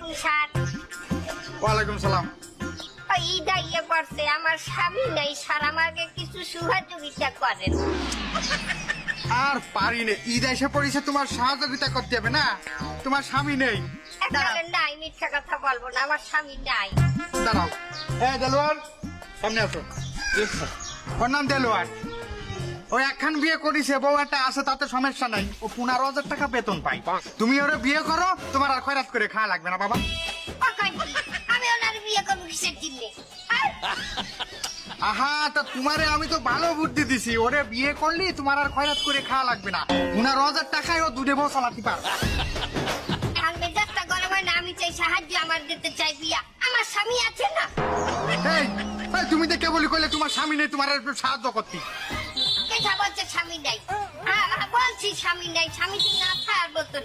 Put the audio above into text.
আলাইকুম স্যার। ওয়ালাইকুম সালাম। ঈদ আইয়া পড়ছে, আমার স্বামী নাই স্যার, আমাকে কিছু সহযোগিতা করেন। আর পারি নে, ঈদ এসে পড়েছে, তোমার সহযোগিতা করতে হবে না? তোমার স্বামী নেই? একবারে নাই, মিথ্যা কথা বলবো না, আমার স্বামী নাই। দাঁড়াও। দেলোয়ার, সামনে আসো। ওর নাম দেলোয়ার। ও একখান বিয়ে করেছে, বউ একটা আছে, তাতে সমস্যা নাই। ও 15,000 টাকা বেতন পাই। তুমি ওরা বিয়ে করো, তোমার আর খয়রাত করে খাওয়া লাগবে না বাবা। আমি ওনার বিয়ে করবো কিসের জন্য? আহা, তা তোমারে আমি তো ভালো বুদ্ধি দিছি। ওরে বিয়ে করলি তোমার আর খয়রাত করে খাওয়া লাগবে না। 15,000 টাকায় ও দুধে বউ চালাতে পারবে। মেজাজটা গরম হয় না, আমি চাই সাহায্য, আমার দিতে চাই বিয়া। আমার স্বামী আছে না? এই, তুমি তো কেবলই কইলে তোমার স্বামী নেই, তোমার একটু সাহায্য করতে। কথা বলছে স্বামী নাই, বলছি স্বামী নাই, স্বামী না থাকার মতন।